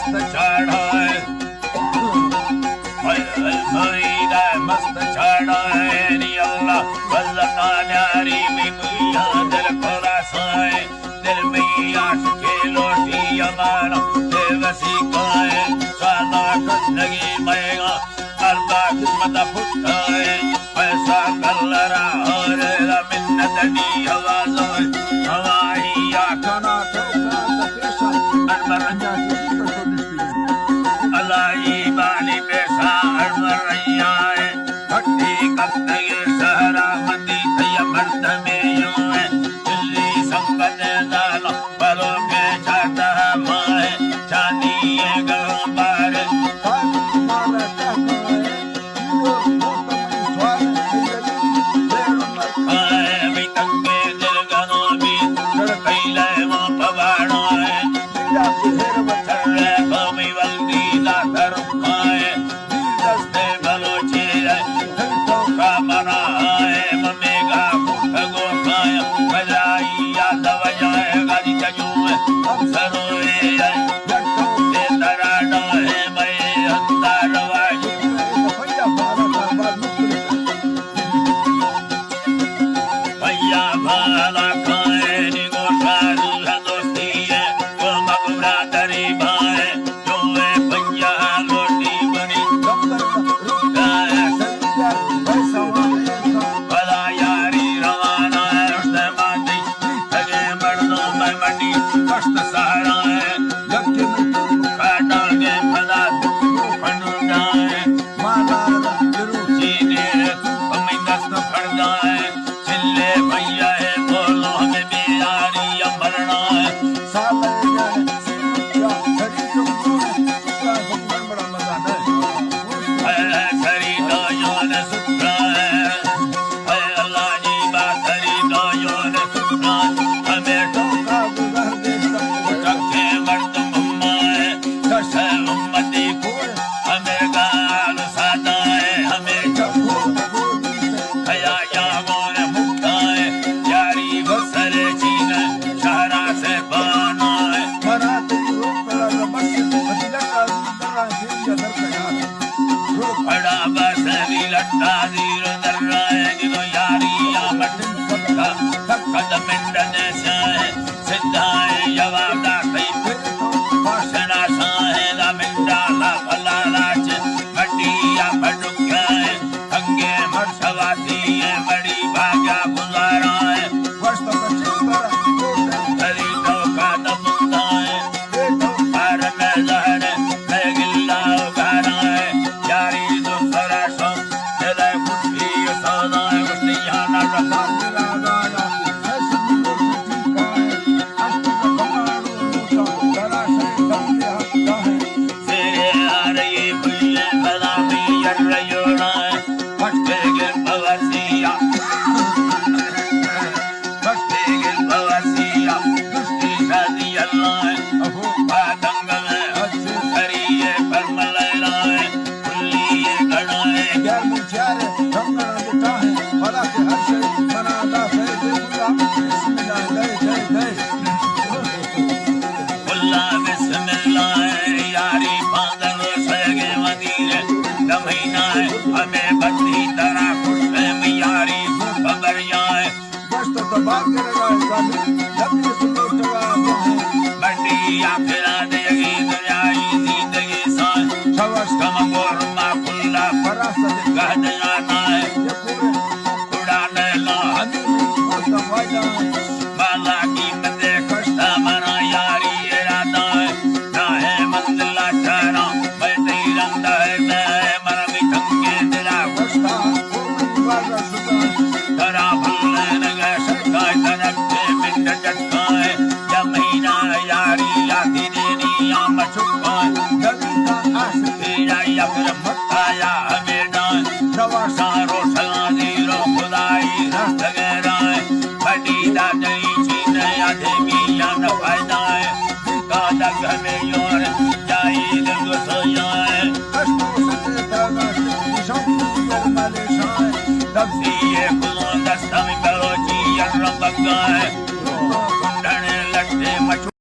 मस्त चढ़ाए मरीदा मस्त चढ़ाए नी अल्लाह वल्लना न्यारी मिया दिल खोला साए दिल में आशिक लोटी अमाना देवसी काए सादा लगी मैगा अल्लाह किस्मत फुटाए पैसा कल्लरा और मिन्नत दी आवाज़ हवाई आखना ठोका पेशा अनमरजा अल्लाही बानी पेशा अनमरया है हट्टी कत्ते सहरा मंदी थया मर्द में यूं है दिल्ली संगत नाला पलो के छाता माए चांदी है गंबार माला चाहता है यूं मोटा में स्वाद आए भी तंगे दिल गनो भी कैले वो पवाड़ो है या फिर बचरे कमी वल्दी ला धरमाए दस्ते बलोचे तो का मना है ममेगा भगो खाया बजाई या दवजाए गाजी जजू हम सरोए जट्टो के तराडो है मैं अंदर वाजू भैया बाबा भैया भाला खाए निगो सारू दोस्ती है वो मगुरा दरी भाए जो है भैया लोटी बनी भला यारी रवाना है उसने माटी लगे मर्दों में मंडी कष्ट सहारा है लक्ष्य काटा के फला फंडा है माला जरूर ने हमें दस्त फड़ना है चिल्ले भैया है बोलो हमें बेयारी मरना है साले बड़ा मजा है सरी दोयों ने सुत्रा है अल्लाह जी बात सरी दोयों ने सुत्रा हमें ठोका गुजर दे टके मर्द मुम्मा है कसे उम्मती खोल हमें गाल सादा है हमें चप्पू खया यागों ने मुक्ता है यारी बसरे चीन शहरा से बाना है मनाते रोकला मस्जिद मदीना का दर्रा है दर का बड़ा बस भी लट्टा दीर दर है कि तो यारी या मटन सबका सबका मिंडने से सिद्धा है जवाब दा कई भाषणा सा है दा मिंडा ला फला लाच मटी या फटुका है अंगे मरसवाती है बड़ी भाग्या गुजारा है वर्ष तक चिंता हरी तो का दमुता है पार में जहर मैं गिल्ला उगारा है यारी तो सरासो दिले फुटी सौदा है उसने यहाँ ना रखा तेरा गाया ऐसी मुर्गी का है अष्ट कमाड़ू जरा से दंगे हत्ता है तेरे आ रही मुझे बना भी यर रयोड़ा है फटके के बवसिया फटके के बवसिया दुष्टी शादी अल्लाह है अबू पादंग में अच्छे करिए परमलैला है खुली ये गड़ा है यार मुझारे रंगना बेटा है भला के हर से मनादा है देखूंगा बिस्मिल्लाह जय जय अल्लाह बिस्मिल्लाह है यारी पादंग सगे मदीने दमहीना है हमें बत्ती तरह खुश है मियारी खबरिया है बस तो बात करेगा जब ये सुनो जवाब है मंडी या फिरा देगी दुनियाई जिंदगी सान सवस कम गोर मा कुल्ला फरासत कह जाना है ये पूरे उड़ाने ला हदी वाला माला की मते कष्टा मना यारी इरादा है ना है मंजिला चारा मैं तेरा है मैं मर भी थके तेरा कष्टा वाला सुता तरा भूलने लगे सरकार तरफ से मिट चटकाए या महीना यारी यादी देनी या मचुकाए नबीता आस तेरा या फिर मताया हमें डाल नवासा रोशना दीरो खुदाई रस्त गहराए बटीदा जई चीने आधे भी या न फायदा है कादा हमें योर जाई दिल सोया है कष्टों से तरना शब्द मले शाय तब से ये खुदा दस्ता में बलोची या रंग है